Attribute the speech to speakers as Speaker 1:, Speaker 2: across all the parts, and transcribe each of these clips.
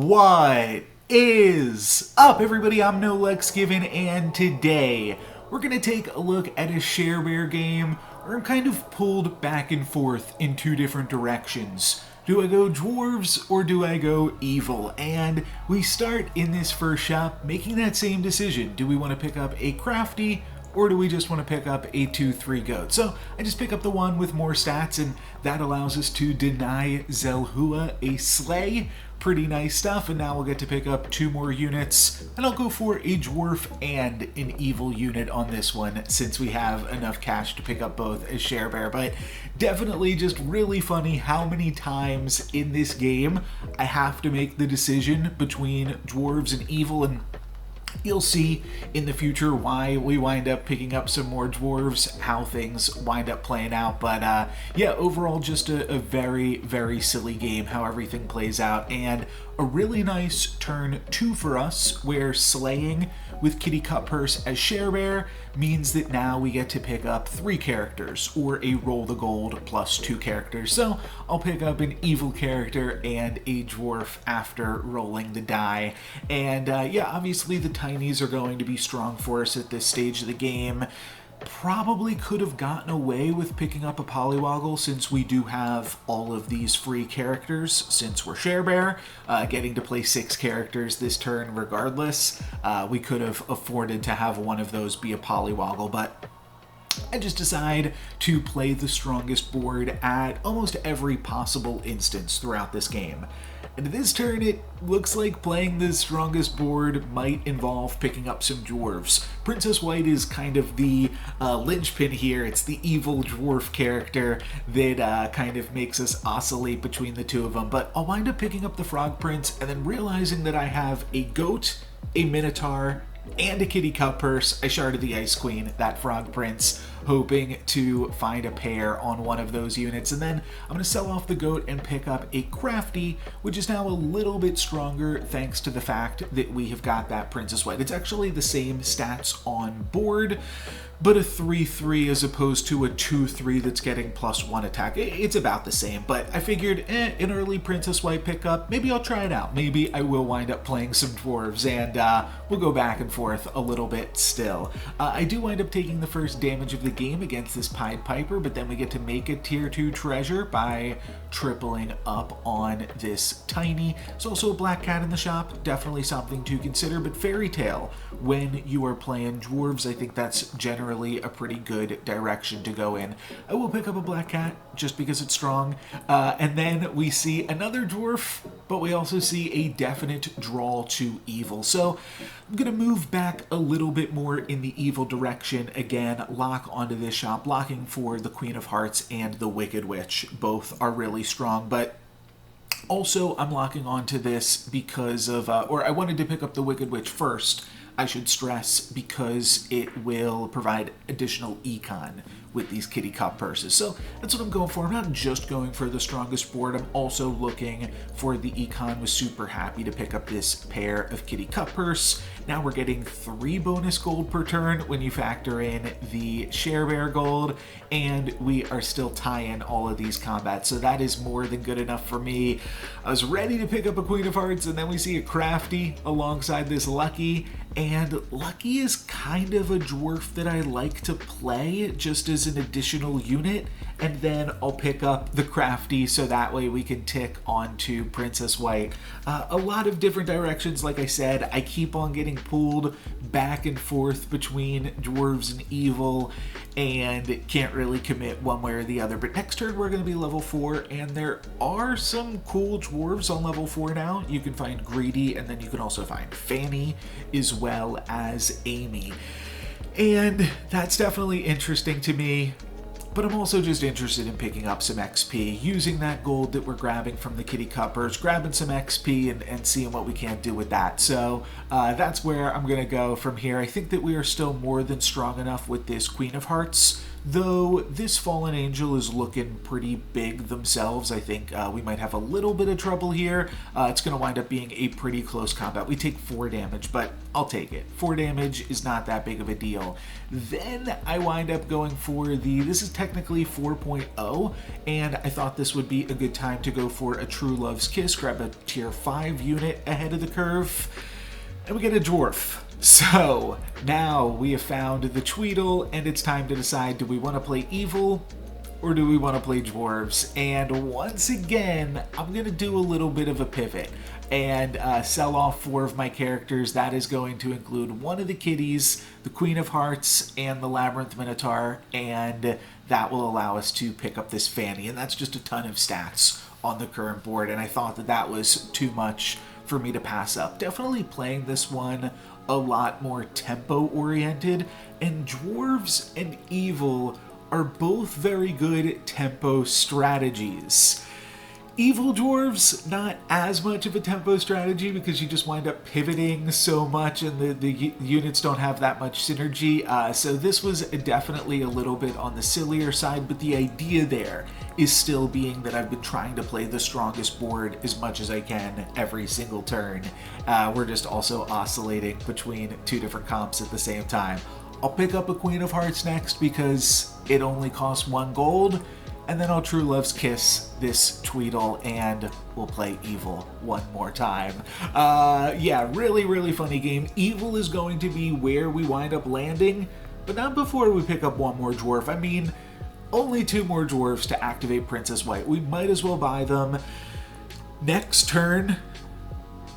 Speaker 1: What is up, everybody? I'm No Lex Given, and today we're going to take a look at a share bear game where I'm kind of pulled back and forth in two different directions. Do I go dwarves or do I go evil? And we start in this first shop making that same decision. Do we want to pick up a crafty or do we just want to pick up a 2-3 goat? So I just pick up the one with more stats, and that allows us to deny Zelhua a slay. Pretty nice stuff, and now we'll get to pick up 2 more units, and I'll go for a dwarf and an evil unit on this one since we have enough cash to pick up both as share bear. But definitely just really funny how many times in this game I have to make the decision between dwarves and evil, and you'll see in the future why we wind up picking up some more dwarves, how things wind up playing out. But yeah, overall just a very, very silly game how everything plays out, and a really nice turn 2 for us where slaying with Kitty Cutpurse as share bear means that now we get to pick up 3 characters, or a roll the gold plus 2 characters. So I'll pick up an evil character and a dwarf after rolling the die. And yeah, obviously the tinies are going to be strong for us at this stage of the game. Probably could have gotten away with picking up a Polywoggle since we do have all of these free characters since we're share bear, getting to play 6 characters this turn regardless. We could have afforded to have one of those be a Polywoggle, but I just decide to play the strongest board at almost every possible instance throughout this game. And this turn, it looks like playing the strongest board might involve picking up some dwarves. Princess White is kind of the linchpin here. It's the evil dwarf character that kind of makes us oscillate between the two of them. But I'll wind up picking up the Frog Prince and then realizing that I have a goat, a minotaur, and a Kitty Cutpurse. I sharded the Ice Queen, that Frog Prince, hoping to find a pair on one of those units. And then I'm going to sell off the goat and pick up a crafty, which is now a little bit stronger thanks to the fact that we have got that Princess White. It's actually the same stats on board, but a 3-3 as opposed to a 2-3 that's getting +1 attack. It's about the same, but I figured, an early Princess White pickup, maybe I'll try it out. Maybe I will wind up playing some dwarves, and we'll go back and forth a little bit still. I do wind up taking the first damage of the game against this Pied Piper, but then we get to make a tier 2 treasure by tripling up on this tiny. There's also a black cat in the shop, definitely something to consider, but Fairy Tale, when you are playing dwarves, I think that's generally a pretty good direction to go in. I will pick up a black cat just because it's strong, and then we see another dwarf, but we also see a definite draw to evil. So I'm gonna move back a little bit more in the evil direction again, lock onto this shop, locking for the Queen of Hearts and the Wicked Witch. Both are really strong, but also I'm locking onto this because of, or I wanted to pick up the Wicked Witch first, I should stress, because it will provide additional econ with these Kitty Cutpurses. So that's what I'm going for. I'm not just going for the strongest board, I'm also looking for the econ. Was super happy to pick up this pair of Kitty Cutpurse. Now we're getting 3 bonus gold per turn when you factor in the share bear gold, and we are still tying all of these combats, so that is more than good enough for me. I was ready to pick up a Queen of Hearts, and then we see a crafty alongside this Lucky, and Lucky is kind of a dwarf that I like to play just as an additional unit, and then I'll pick up the crafty so that way we can tick onto Princess White. A lot of different directions, like I said. I keep on getting pulled back and forth between dwarves and evil, and can't really commit one way or the other. But next turn we're going to be level 4, and there are some cool dwarves on level 4 now. You can find Greedy, and then you can also find Fanny, as well as Amy. And that's definitely interesting to me. But I'm also just interested in picking up some XP, using that gold that we're grabbing from the Kitty Cuppers, grabbing some XP and seeing what we can do with that. So that's where I'm going to go from here. I think that we are still more than strong enough with this Queen of Hearts Though this fallen angel is looking pretty big themselves, I think we might have a little bit of trouble here. It's going to wind up being a pretty close combat. We take 4 damage, but I'll take it. 4 damage is not that big of a deal. Then I wind up going for this is technically 4.0, and I thought this would be a good time to go for a True Love's Kiss, grab a tier 5 unit ahead of the curve, and we get a dwarf. So now we have found the Tweedle, and it's time to decide, do we want to play evil or do we want to play dwarves? And once again, I'm going to do a little bit of a pivot and sell off 4 of my characters. That is going to include one of the kitties, the Queen of Hearts, and the Labyrinth Minotaur, and that will allow us to pick up this Fanny, and that's just a ton of stats on the current board, and I thought that that was too much for me to pass up. Definitely playing this one a lot more tempo oriented, and dwarves and evil are both very good tempo strategies. Evil dwarves, not as much of a tempo strategy because you just wind up pivoting so much and the units don't have that much synergy. So this was definitely a little bit on the sillier side, but the idea there is still being that I've been trying to play the strongest board as much as I can every single turn. We're just also oscillating between 2 different comps at the same time. I'll pick up a Queen of Hearts next because it only costs 1 gold. And then I'll True Love's Kiss this Tweedle, and we'll play Evil one more time. Yeah, really, really funny game. Evil is going to be where we wind up landing, but not before we pick up 1 more dwarf. I mean, only 2 more dwarves to activate Princess White. We might as well buy them. Next turn,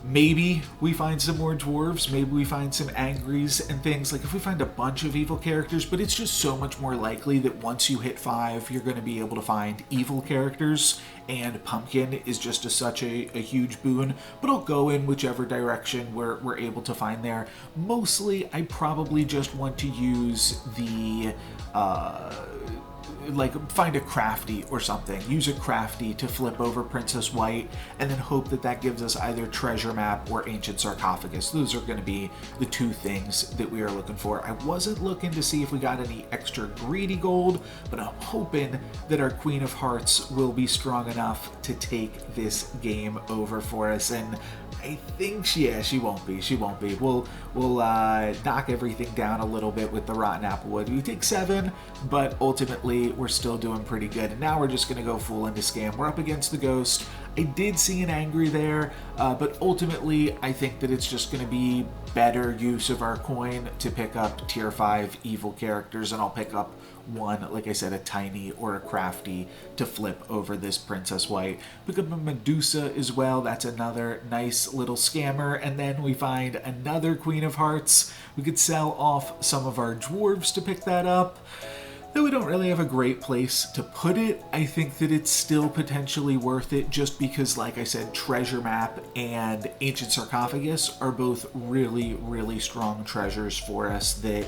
Speaker 1: maybe we find some more dwarves, maybe we find some angries and things. Like if we find a bunch of evil characters, but it's just so much more likely that once you hit 5, you're going to be able to find evil characters, and Pumpkin is just such a huge boon. But I'll go in whichever direction we're able to find there. Mostly, I probably just want to use the like find a crafty or something, use a crafty to flip over Princess White, and then hope that that gives us either treasure map or ancient sarcophagus. Those are going to be the 2 things that we are looking for. I wasn't looking to see if we got any extra greedy gold, but I'm hoping that our Queen of Hearts will be strong enough to take this game over for us, and I think she won't be. We'll knock everything down a little bit with the Rotten Applewood. We take 7, but ultimately we're still doing pretty good. And now we're just going to go full into scam. We're up against the Ghost. I did see an Angry there, but ultimately I think that it's just going to be better use of our coin to pick up tier 5 evil characters, and I'll pick up 1, like I said, a tiny or a crafty to flip over this Princess White. Pick up a Medusa as well. That's another nice little scammer. And then we find another Queen of Hearts. We could sell off some of our dwarves to pick that up. Though we don't really have a great place to put it, I think that it's still potentially worth it just because, like I said, Treasure Map and Ancient Sarcophagus are both really, really strong treasures for us that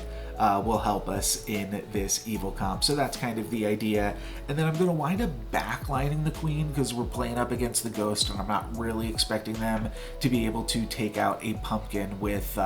Speaker 1: will help us in this evil comp. So that's kind of the idea. And then I'm going to wind up backlining the Queen because we're playing up against the Ghost, and I'm not really expecting them to be able to take out a Pumpkin with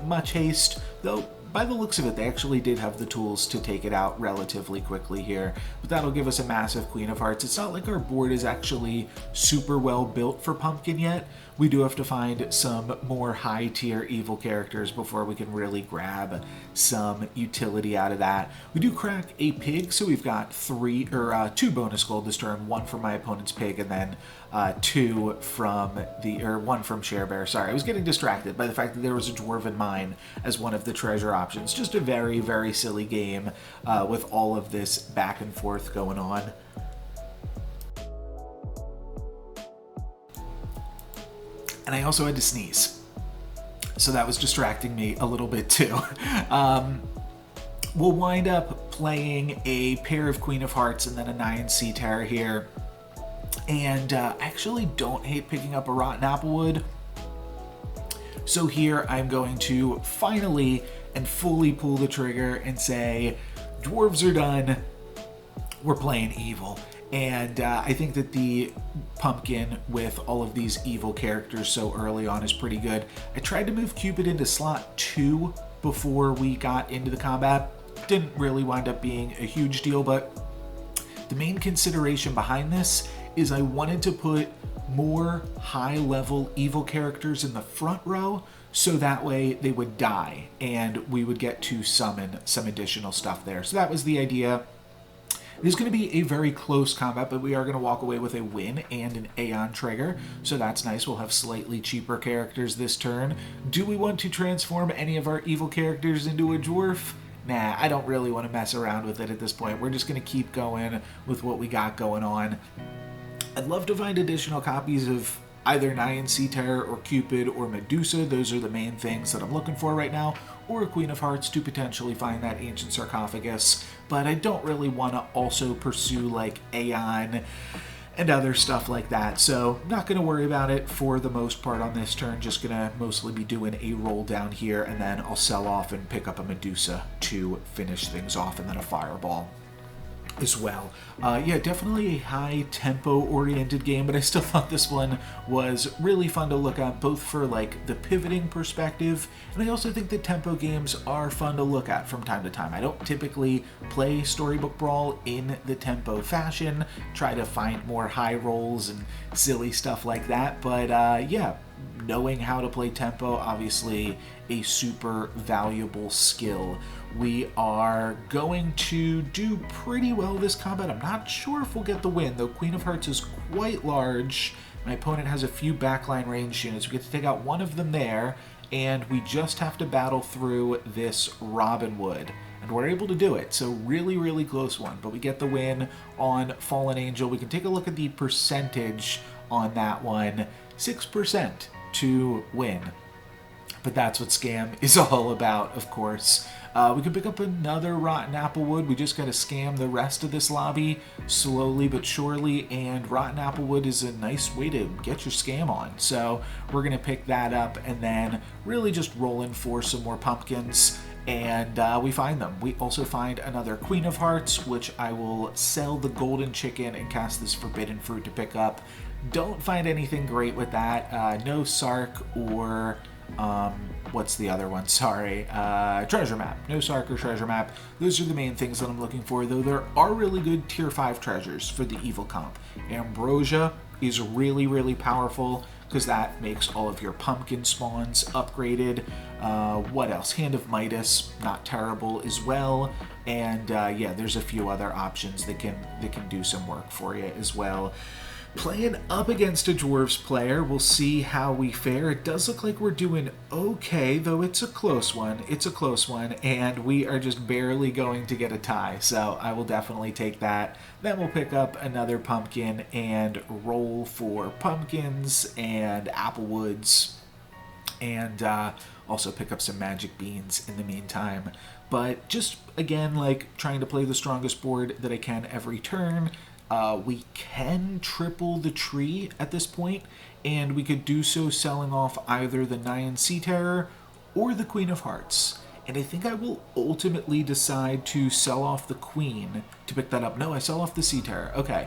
Speaker 1: much haste, though by the looks of it, they actually did have the tools to take it out relatively quickly here. But that'll give us a massive Queen of Hearts. It's not like our board is actually super well built for Pumpkin yet. We do have to find some more high tier evil characters before we can really grab some utility out of that. We do crack a pig, so we've got 2 bonus gold this turn, 1 from my opponent's pig, and then 1 from Sharebear. Sorry, I was getting distracted by the fact that there was a Dwarven Mine as one of the treasure options. Just a very, very silly game with all of this back and forth going on. And I also had to sneeze, so that was distracting me a little bit too. We'll wind up playing a pair of Queen of Hearts and then a 9 Sea Terror here. And I actually don't hate picking up a Rotten Applewood. So here I'm going to finally and fully pull the trigger and say, dwarves are done, we're playing evil. And I think that the Pumpkin with all of these evil characters so early on is pretty good. I tried to move Cupid into slot 2 before we got into the combat. didn't really wind up being a huge deal, but the main consideration behind this is I wanted to put more high-level evil characters in the front row, so that way they would die and we would get to summon some additional stuff there. So that was the idea. It is going to be a very close combat, but we are going to walk away with a win and an Aeon trigger, so that's nice. We'll have slightly cheaper characters this turn. Do we want to transform any of our evil characters into a dwarf? Nah, I don't really want to mess around with it at this point. We're just going to keep going with what we got going on. I'd love to find additional copies of either Nyan Sea Terror or Cupid or Medusa. Those are the main things that I'm looking for right now. Or a Queen of Hearts to potentially find that ancient sarcophagus. But I don't really want to also pursue like Aeon and other stuff like that. So not going to worry about it for the most part on this turn. Just going to mostly be doing a roll down here, and then I'll sell off and pick up a Medusa to finish things off, and then a Fireball as well. Yeah, definitely a high tempo oriented game, but I still thought this one was really fun to look at, both for like the pivoting perspective, and I also think that tempo games are fun to look at from time to time. I don't typically play Storybook Brawl in the tempo fashion, try to find more high rolls and silly stuff like that, but yeah, knowing how to play tempo, obviously a super valuable skill. We are going to do pretty well this combat. I'm not sure if we'll get the win, though Queen of Hearts is quite large. My opponent has a few backline range units. We get to take out one of them there, and we just have to battle through this Robin Wood. And we're able to do it, so really, really close one. But we get the win on Fallen Angel. We can take a look at the percentage on that one. 6% to win. But that's what Scam is all about, of course. We can pick up another Rotten Applewood. We just got to scam the rest of this lobby slowly but surely, and Rotten Applewood is a nice way to get your scam on. So we're going to pick that up and then really just roll in for some more pumpkins, and we find them. We also find another Queen of Hearts, which I will sell the golden chicken and cast this forbidden fruit to pick up. Don't find anything great with that. No Sark or what's the other one? Sorry, treasure map. No Sark or treasure map. Those are the main things that I'm looking for, though there are really good tier 5 treasures for the evil comp. Ambrosia is really, really powerful because that makes all of your pumpkin spawns upgraded. What else? Hand of Midas, not terrible as well. And yeah, there's a few other options that can do some work for you as well. Playing up against a Dwarves player, we'll see how we fare. It does look like we're doing okay, though it's a close one. It's a close one, and we are just barely going to get a tie, so I will definitely take that. Then we'll pick up another pumpkin and roll for pumpkins and applewoods, and also pick up some magic beans in the meantime. But just, again, like trying to play the strongest board that I can every turn. We can triple the tree at this point, and we could do so selling off either the Nyan Sea Terror or the Queen of Hearts. And I think I will ultimately decide to sell off the Queen to pick that up. No, I sell off the Sea Terror. Okay.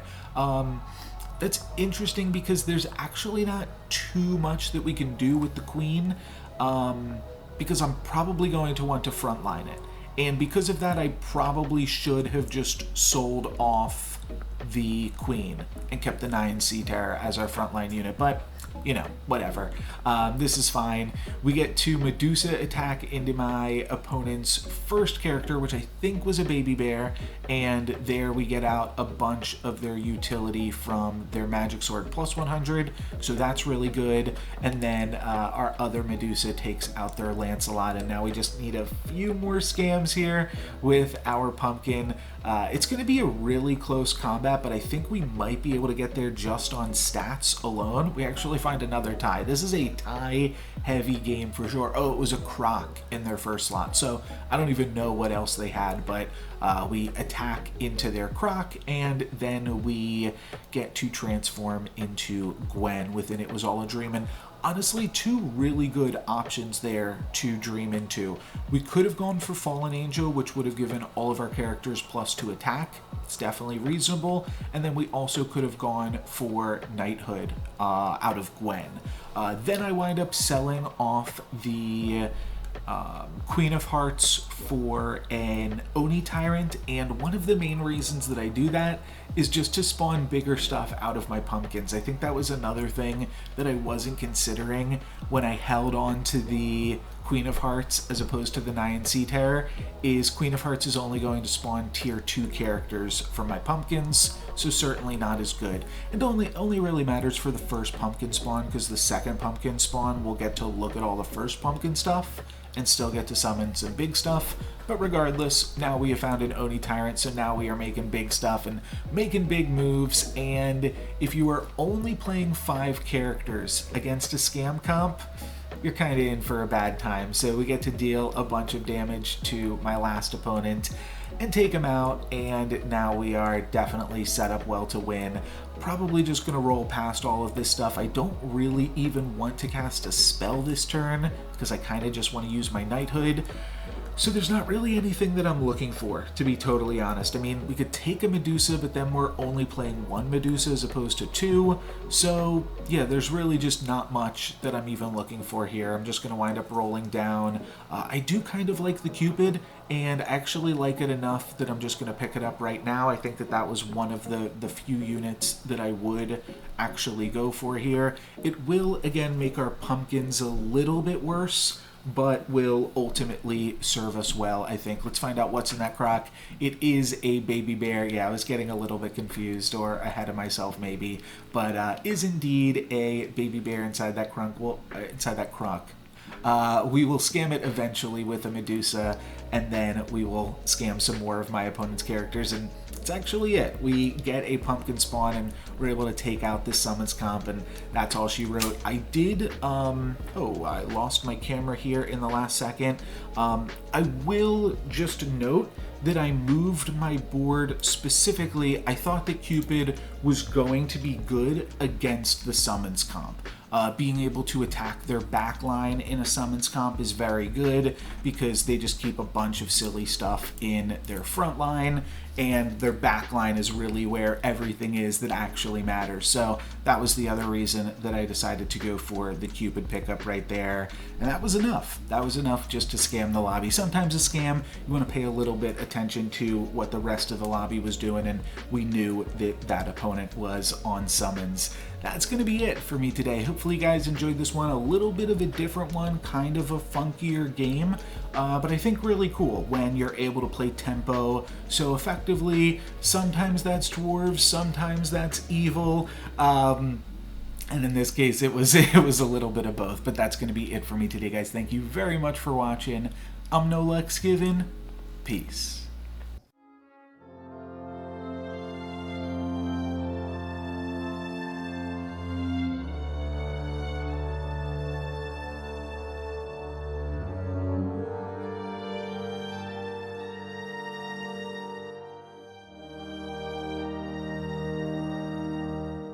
Speaker 1: That's interesting because there's actually not too much that we can do with the Queen, because I'm probably going to want to frontline it. And because of that, I probably should have just sold off the Queen and kept the Nyan Sea Terror as our frontline unit, but you know, whatever. This is fine. We get to Medusa attack into my opponent's first character, which I think was a baby bear, and there we get out a bunch of their utility from their magic sword plus 100, so that's really good. And then our other Medusa takes out their Lancelot, and now we just need a few more scams here with our pumpkin. It's going to be a really close combat, but I think we might be able to get there just on stats alone. We actually find another tie. This is a tie-heavy game for sure. Oh, it was a croc in their first slot, so I don't even know what else they had, but we attack into their croc, and then we get to transform into Gwen within It Was All a Dream. And honestly, two really good options there to dream into. We could have gone for Fallen Angel, which would have given all of our characters +2 attack. It's definitely reasonable. And then we also could have gone for Knighthood out of Gwen. Then I wind up selling off the Queen of Hearts for an Oni Tyrant, and one of the main reasons that I do that is just to spawn bigger stuff out of my pumpkins. I think that was another thing that I wasn't considering when I held on to the Queen of Hearts as opposed to the Nyan Sea Terror, is Queen of Hearts is only going to spawn tier 2 characters from my pumpkins, so certainly not as good. It only really matters for the first pumpkin spawn, because the second pumpkin spawn we'll get to look at all the first pumpkin stuff and still get to summon some big stuff. But regardless, now we have found an Oni Tyrant, so now we are making big stuff and making big moves. And if you are only playing 5 characters against a scam comp, you're kind of in for a bad time. So we get to deal a bunch of damage to my last opponent and take him out, and now we are definitely set up well to win. Probably just going to roll past all of this stuff. I don't really even want to cast a spell this turn because I kind of just want to use my knighthood. So there's not really anything that I'm looking for, to be totally honest. I mean, we could take a Medusa, but then we're only playing 1 Medusa as opposed to 2. So yeah, there's really just not much that I'm even looking for here. I'm just going to wind up rolling down. I do kind of like the Cupid, and actually like it enough that I'm just going to pick it up right now. I think that that was one of the few units that I would actually go for here. It will, again, make our pumpkins a little bit worse, but will ultimately serve us well, I think. Let's find out what's in that crock. It is a baby bear. Yeah, I was getting a little bit confused, or ahead of myself maybe, but is indeed a baby bear inside that crock. Well, inside that crock. We will scam it eventually with a Medusa, and then we will scam some more of my opponent's characters, and that's actually it. We get a pumpkin spawn, and we're able to take out this summons comp, and that's all she wrote. I did, I lost my camera here in the last second. I will just note that I moved my board specifically. I thought that Cupid was going to be good against the summons comp. Being able to attack their backline in a summons comp is very good because they just keep a bunch of silly stuff in their front line, and their backline is really where everything is that actually matters. So that was the other reason that I decided to go for the Cupid pickup right there, and that was enough. That was enough just to scam the lobby. Sometimes a scam, you want to pay a little bit attention to what the rest of the lobby was doing, and we knew that that opponent was on summons. That's going to be it for me today. Hopefully you guys enjoyed this one. A little bit of a different one, kind of a funkier game, but I think really cool when you're able to play tempo so effectively. Sometimes that's dwarves, sometimes that's evil, and in this case it was a little bit of both. But that's going to be it for me today, guys. Thank you very much for watching. I'm No Lex Given. Peace.